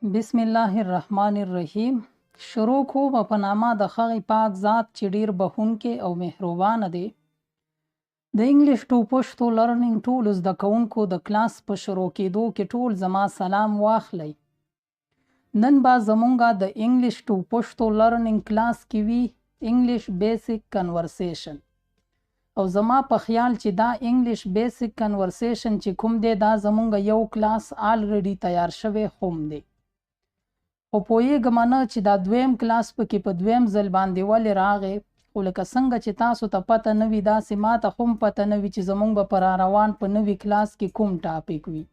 بسم الله الرحمن الرحیم. شروع کوم په نامه د هغې پاک ذات چې ډیر بخښونکی او مهربانه دی. د انګلیش ټو پښتو لرنینګ ټولو زده کوونکو د کلاس په شروع کېدو کې ټول زما سلام واخلئ. نن به زمونږ د انګلیش ټو پښتو لرنینګ کلاس کې وي انګلیش بیسیک کنورسیشن، او زما په خیال چې دا انګلیش بیسیک کنورسیشن چې کوم دی دا زمونږ یو کلاس آلریډي تیار شوی هم دی، خو پوهیږم نه چې دا دویم کلاس پکې په دویم ځل باندې ولې راغی. خو لکه څنګه چې تاسو ته پته نه وي داسې ما ته هم پته نه وي چې زمونږ به په روان په نوي کلاس کې کوم ټاپک وي.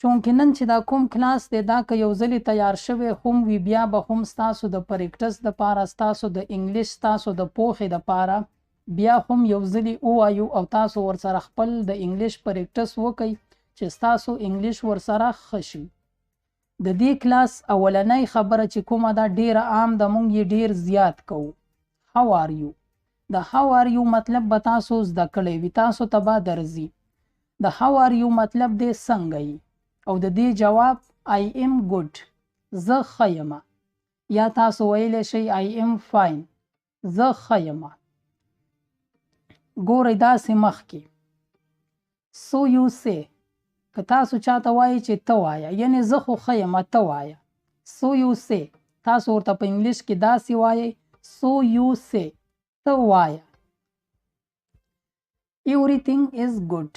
چونکې نن چې دا کوم کلاس دی دا که یو ځلې تیار شوی هم وي بیا به هم ستاسو د پریکټس دپاره، ستاسو د انګلیش، ستاسو د پوهې دپاره بیا هم یو ځلې ووایو او تاسو ورسره خپل د انګلیش پریکټس وکئ چې ستاسو انګلیش ورسره ښه شي. د دې کلاس اولنۍ خبره چې کومه ده ډیره عام ده، مونږ یې ډیر زیات کوو. هاو آر یو. د هاو آر یو مطلب به تاسو زده کړی وي، تاسو ته به درځي. د هاو آر یو مطلب دی څنګه یې، او د دې جواب آی ایم ګډ، زه ښه یمه، یا تاسو ویلی شئ آی ایم فاین، زه ښه یمه. ګورئ داسې مخکې سو یو سی، که تاسو چاته وایي چې ته وایه، یعنی زه خو ښه یم ته وایه. سو یو سی تاسو ورته په انګلیش کې داسې وایئ سو یو سی، ته وایه. ایوریثینګ از ګډ.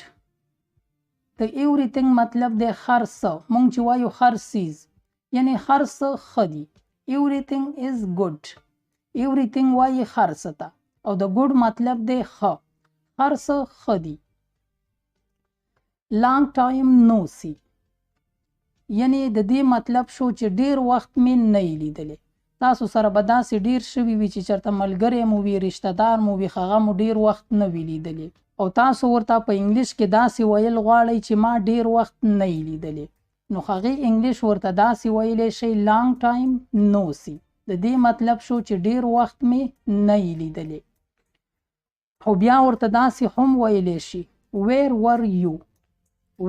د ایوریثینګ مطلب دی هر څه، مونږ چې وایو هر څیز، یعنی هر څه ښه دي. ایوریثینګ از ګډ. ایوریثینګ وایي هر څه ته، او د ګډ مطلب دی ښه، هر څه ښه دي. لانګ ټایم نو سی، یعنی د دې مطلب شو چې ډیر وخت مې نه یې لیدلی. تاسو سره به داسې ډیر شوي وي چې چېرته ملګری مو وي، رشته دار مو وي، هغه مو ډیر وخت نه وي لیدلی، او تاسو ورته په انګلیش کې داسې ویل غواړئ چې ما ډیر وخت نه یې لیدلی، نو هغې انګلیش ورته داسې ویلی شئ لانګ ټایم نو سی. د دې مطلب شو چې ډیر وخت مې نه یې لیدلی. خو بیا ورته داسې هم ویلی شي ویر ور یو.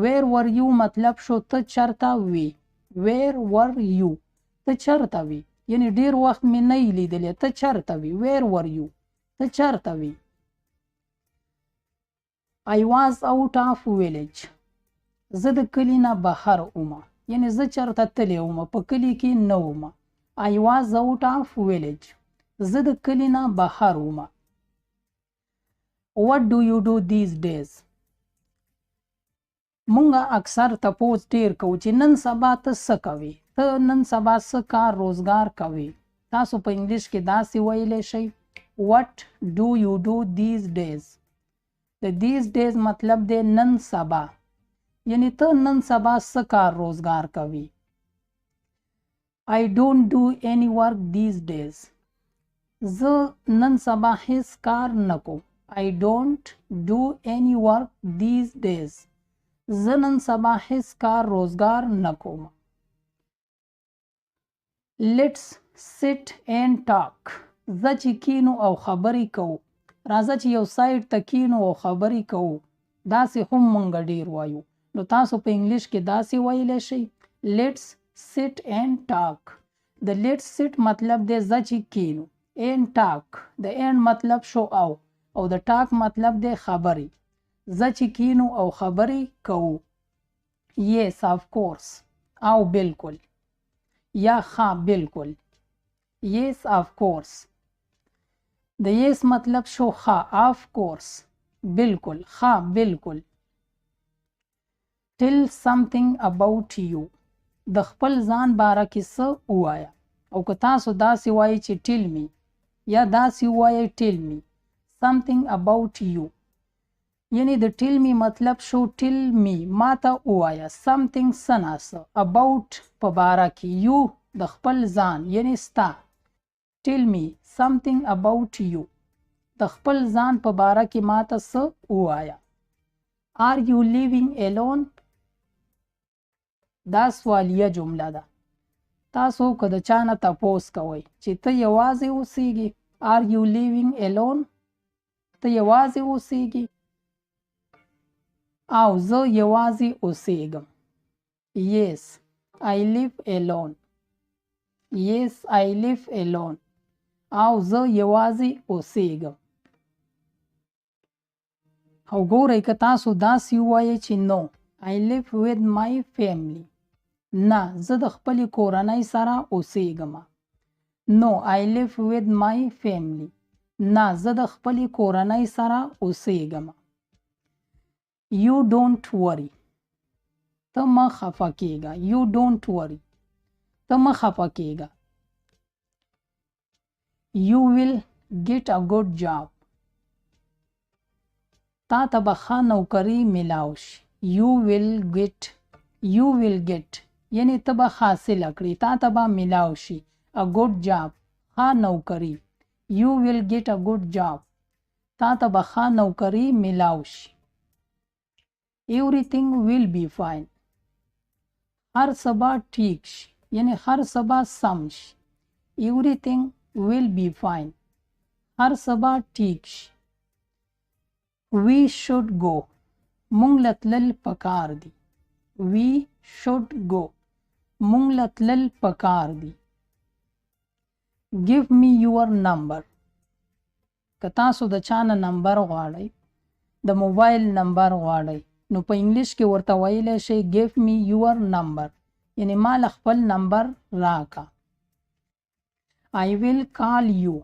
ویر ور یو مطلب شو ته چرته وي. ویر ور یو، ته چرته وي، یعنی ډیر وخت مې نه یې لیدلی، ته چرته وي. ویر ور یو، ته چرته وي. I was out of village. زه د کلي نه بهر ومه، یعنی زه چرته تللی ومه، په کلي کې نه ومه. I was out of village. زه د کلي نه بهر ومه. What do you do these days? مونږه اکثر تپوس ډیر کوو چې نن سبا ته څه کوي، ته نن سبا څه کار روزګار کوي. تاسو په انګلیش کې داسې ویلی شئ what do you do these days. د these days مطلب دی نن سبا، یعنی ته نن سبا څه کار روزګار کوي. I don't do any work these days. زه نن سبا هیڅ کار نه کوم. I don't do any work these days. زه نن سبا هیڅ کار روزګار نه کوم. Let's sit and talk. زه چې کینو او خبرې کوو، راځه چې یو سایډ ته کینو او خبرې کوو، داسې هم مونږ ډیر وایو. نو تاسو په انګلیش کې داسې ویلی شئ let's sit and talk. د let's sit مطلب دی زه چې کینو، and talk د and مطلب شو او د talk مطلب دی خبرې. زه چې کینو او خبرې کوو. yes of course او بالکل، یا ښه بالکل. yes of course د yes مطلب شو ښه، of course بالکل، ښه بالکل. tell something about you. د خپل ځان باره کې څه ووایه، او که تاسو داسې وایئ چې tell me، یا داسې ووایئ tell me something about you، یعنی د ټیل می مطلب شو ټیل می ما ته ووایه، something څه ناڅه، about په باره کې، یو د خپل ځان یعنی ستا. ټیل می something about you، د خپل ځان په باره کې ما ته څه ووایه. are you living alone؟ دا سوالیه جمله ده. تاسو که د چا نه تپوس کوئ چې ته یوازې اوسیږي، are you living alone؟ ته یوازې اوسیږي، او زه یوازې اوسیږم. yes I live alone. Yes, I live alone. او زه یوازې اوسېږم. او ګورئ که تاسو داسې ووایئ چې no, I live with my family. نه، زه د خپلې کورنۍ سره اوسېږم. No, I live with my family. نه، زه د خپلې کورنۍ سره اوسېږم. You don't worry. ته مه خفه کېږه. You don't worry. ته مه خفه کېږه. You will get a good job. تا ته به ښه نوکري میلاو شي. You will get یعنی ته به حاصله کړې. تا ته به میلاو شي. A good job. ښه نوکري. You will get a good job. تا ته به ښه نوکري میلاو شي. Everything will be fine. هر څه به ټیک شي. یعنی هر څه به سم شي. Everything will be fine. هر څه به ټیک شي. We should go. مونږ له تلل پکار دي. We should go. مونږ له تلل پکار دي. Give me your number. که تاسو د چا نه نمبر غواړئ، د موبایل نمبر غواړئ، نو په انګلیش کې ورته ویلی شئ give me your number. یعنی ما له خپل نمبر راکا. I will call you.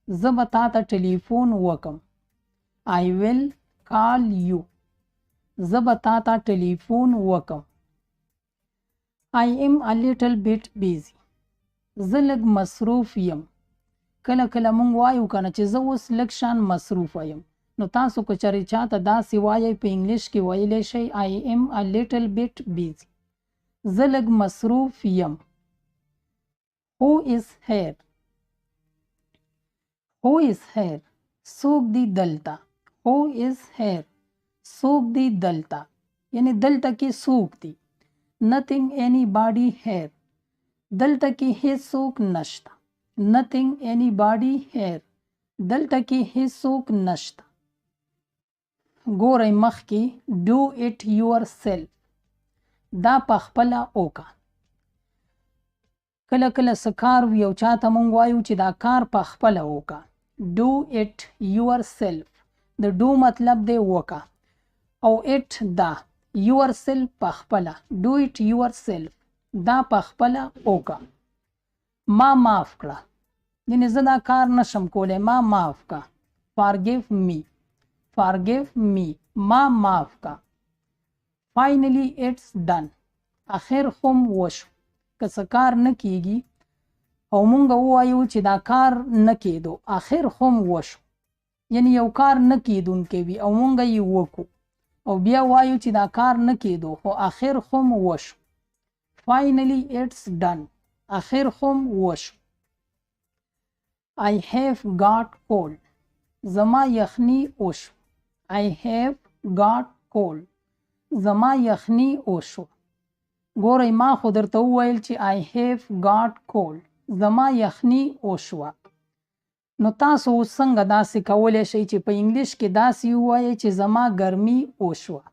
زه به تا ته ټلیفون وکم. I will call you. زه به تا ته ټلیفون وکم. I am a little bit busy. زه لږ مصروف یم. کله کله مونږ وایو کنه چې زه اوس لږ شان مصروفه یم. نو تاسو که چېرې چاته داسې وایئ په انګلیش کې ویلی شئ I am a little bit busy. زه لږ مصروف یم. Who is here? Who is here? څوک دی دلته. Who is here? څوک دی دلته. یعنی دلته کې څوک دی. Nothing anybody here. دلته کې هیڅوک نشته. Nothing anybody here. دلته کې هیڅوک نشته. ګورئ مخکې do it yourself. دا په خپله وکړه. کله کله څه کار وي او چاته مونږ وایو چې دا کار په خپله وکړه. Do it yourself. د do مطلب دی وکړه او it دا yourself په خپله. Do it yourself. دا په خپله وکړه. ما معاف کړه. یعنې زه دا کار نشم کولی. ما معاف کړه. Forgive me. Forgive me. ما معاف کړه. Finally it's done. اخر خو وشو. که څه کار نه کیږي او مونږ ووایو چې دا کار نه کېدو، اخر خو وشو. یعنی یو کار نه کېدونکی وي او مونږ یې وکړو او بیا وایو چې دا کار نه کېدو خو اخر خو وشو. Finally it's done. اخر خو وشو. I have got cold. زما یخني وشو. I have got cold. زما یخني وشو. ګورئ ما خو درته وویل چې I have got cold. زما یخني وشوه. نو تاسو اوس څنګه داسې کولی شئ چې په انګلیش کې داسې ووایئ چې زما ګرمي وشوه.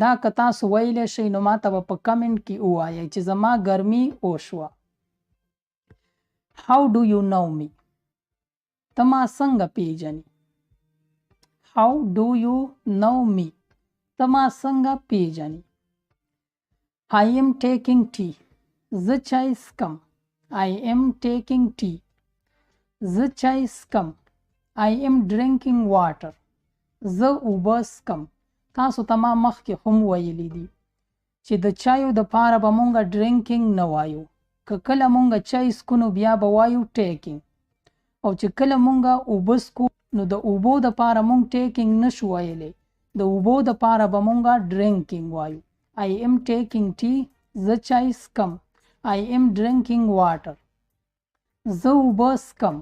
دا که تاسو ویلی شئ نو ما ته به په کمنټ کې ووایئ چې زما ګرمي وشوه. How do you know me? ته ما څنګه پیژنې. How do you know me? ته ما څنګه پیژنې. I am taking tea. زه چای څکم. I am taking tea. زه چای څکم. I am drinking water. زه اوبه څکم. تاسو ته ما مخکې هم ویلي دي چې د چایو دپاره به مونږ ډرینکینګ نه وایو. که کله مونږ چای څکو نو بیا به وایو ټیکینګ. او چې کله مونږ اوبه څکو نو د اوبو دپاره مونږ ټیکینګ نشو ویلی. د اوبو دپاره به مونږ ډرینکینګ وایو. I am taking tea. زه چای څکم. I am drinking water. زه اوبه څکم.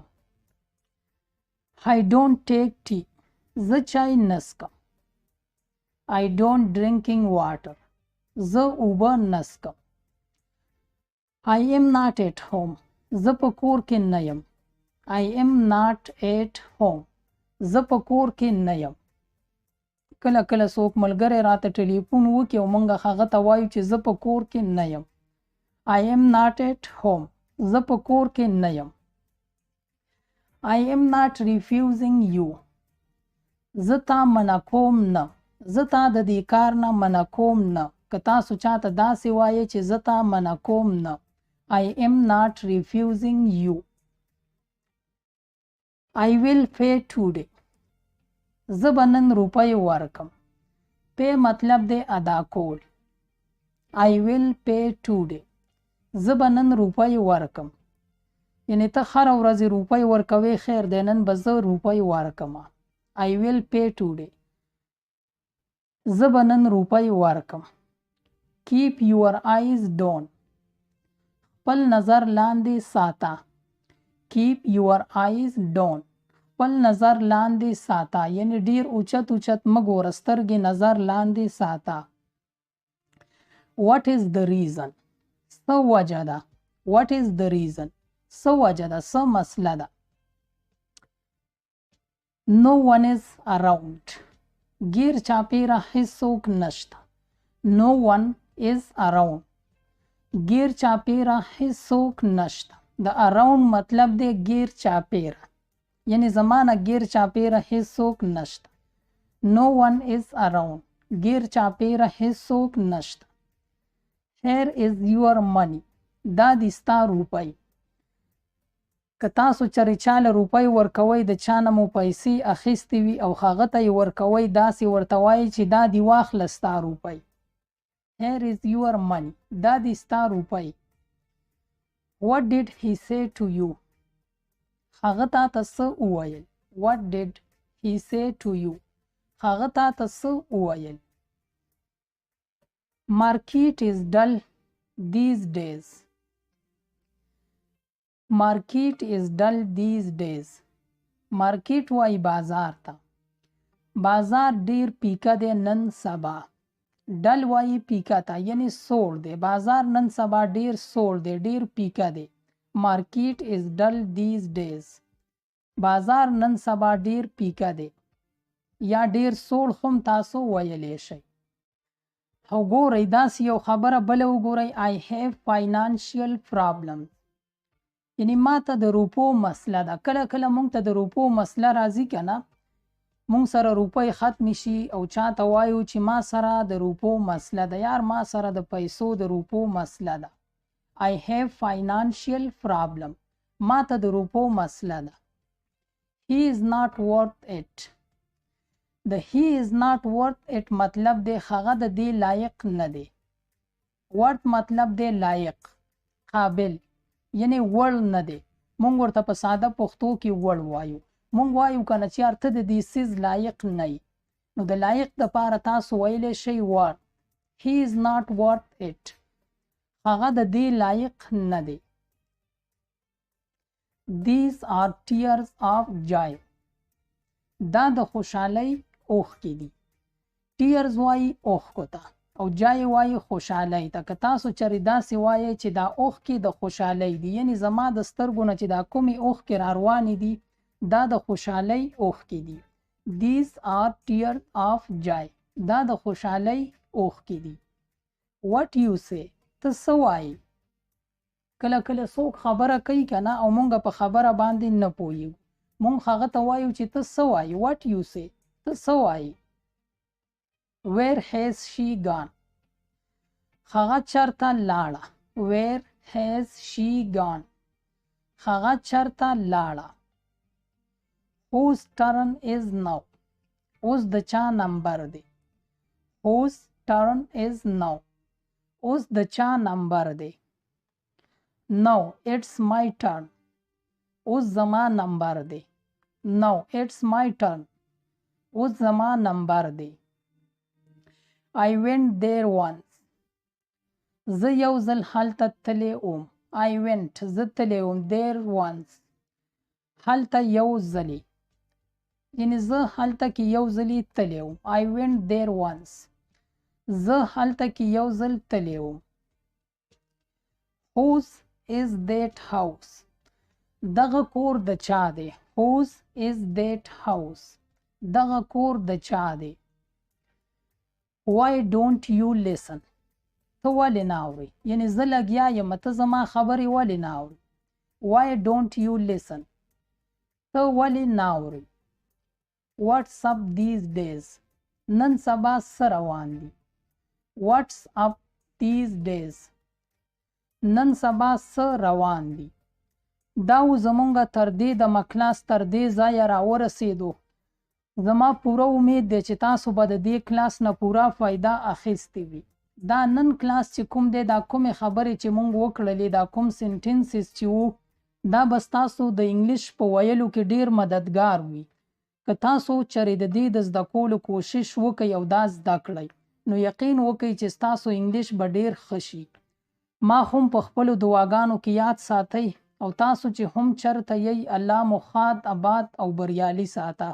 I don't take tea. زه چای نه څکم. I don't drinking water. زه اوبه نه څکم. I am not at home. زه په کور کې نه یم. I am not at home. زه په کور کې نه یم. کله کله څوک ملګری راته ټلیفون وکړي او موږ هغه ته وایو چې زه په کور کې نه یم. I am not at home. زه په کور کې نه یم. I am not refusing you. زه تا منع کوم نه. زه تا د دې کار نه منع کوم نه. که تاسو چاته داسې وایئ چې زه تا منع کوم نه. I am not refusing you. I will pay today. زه به نن روپۍ ورکم. پی مطلب دی ادا کول. I will pay today. زه به نن روپۍ ورکم. یعنی ته هره ورځ روپۍ ورکوې خیر دی نن به زه روپۍ ورکم. I will pay today. زه به نن روپۍ ورکم. Keep your eyes down. خپل نظر لاندې ساته. Keep your eyes down. خپل نظر لاندې ساته. یعنی ډیر اوچت اوچت مه ګوره سترګې نظر لاندې ساته. What is the reason? څه وجه ده. What is the reason? څه وجه ده. څه مسله ده. No one is around. غیر چاپیره هیڅوک نشته. No one is around. غیر چاپیره هیڅوک نشته. د around مطلب دی غیر چاپیره. یعنی زمانه غیر چاپیره هیڅوک نشته. No one is around. غیر چاپیره هیڅوک نشته. Here is your money. دا دې ستا روپۍ. که تاسو چېرې چاله روپۍ ورکوئ د چا نه مو پیسې اخیستې وي او هغه ته یې ورکوئ داسې ورته وایئ چې دا دې واخله ستا روپۍ. Here is your money. دا دې ستا روپۍ. What did he say to you? هغه تا ته څه وویل. What did he say to you? هغه تا ته څه وویل. Market is dull these days. Market is dull these days. Market وای بازار ته. بازار ډیر پیکه دی نن سبا. ډل وای پیکه ته یعنی سوړ دی. بازار نن سبا ډیر سوړ دی. ډیر پیکه دی. Market is dull these days. بازار نن سبا ډیر پیکه دی. یا ډیر سوړ هم تاسو ویلی شئ. او ګورئ داسې یو خبره بله وګورئ. I have financial problems. یعنی ما ته د روپو مسله ده. کله کله مونږ ته د روپو مسله راځي که نه. مونږ سره روپۍ ختمې شي او چا ته وایو چې ما سره د روپو مسله ده. یار ما سره د پیسو د روپو مسله ده. I have financial problem. ما ته د روپو مسله ده. He is not worth it. د he is not worth it مطلب دی هغه د دې لایق نه دی. worth مطلب دی لایق قابل یعنی وړ نه دی. مونږ ورته په ساده پښتو کې وړ وایو. مونږ وایو که نه چې یار ته د دې څیز لایق نه یې. نو د لایق دپاره تاسو ویلی شئ وړ. he is not worth it. هغه د دې لایق نه دی. these are tears of joy. دا د خوشحالۍ اوښکې دي. tears وایي اوښکو ته او جای وایي خوشحالۍ ته. که تاسو چېرې داسې وایئ چې دا اوښکې د خوشحالۍ دي یعنی زما د سترګو نه چې دا کومې اوښکې را روانې دي دا د خوشحالۍ اوښکې دي. these are tears of joy. دا د خوشحالۍ اوښکې دي. what you say. ته څه وایي. کله کله څوک خبره کوي که نه او مونږ په خبره باندې نه پوهیږو. مونږ هغه ته وایو چې ته څه وایي. what you say. ته څه وایي. where has she gone. هغه چرته لاړه. where has she gone. هغه چرته لاړه. whose turn is now. اوس د چا نمبر دی. whose turn is now. اوس د چا نمبر دی. now it's my turn. اوس زما نمبر دی. now it's my turn. اوس زما نمبر دی. I went there once. زه یو ځل هلته تللی وم. I went. زه تللی وم. there once. هلته یو ځلې. یعنی زه هلته کې یو ځلې تللی وم. I went there once. زه هلته کې یو ځل تللی وم. whose is that house. دغه کور د چا دی. whose is that house. دغه کور د چا دی. why don't you listen ته ولې نه اورې یعنې زه لګیا یم ته زما خبرې ولې نه اورې why don't you listen ته ولې نه اورې what's up these days نن سبا څه روان دي what's up these days نن سبا څه روان دي دا و زمونږ تر دې د مکلاس تر دې ځایه راورسېدو زما پوره امید دی چې تاسو به د دې کلاس نه پوره فایده اخیستې وي دا نن کلاس چې کوم دی دا کومې خبرې چې مونږ وکړلې دا کوم سنټنسز چې وو دا به ستاسو د انګلیش په ویلو کې ډیر مددګار وي که تاسو چرې د دې د زده کولو کوشش وکئ او دا زده کړئ نو یقین وکئ چې ستاسو انګلیش به ډیر ښه شي ما هم په خپلو دعاګانو کې یاد ساتئ او تاسو چې هم چرته یئ الله مو ښاد آباد او بریالي ساته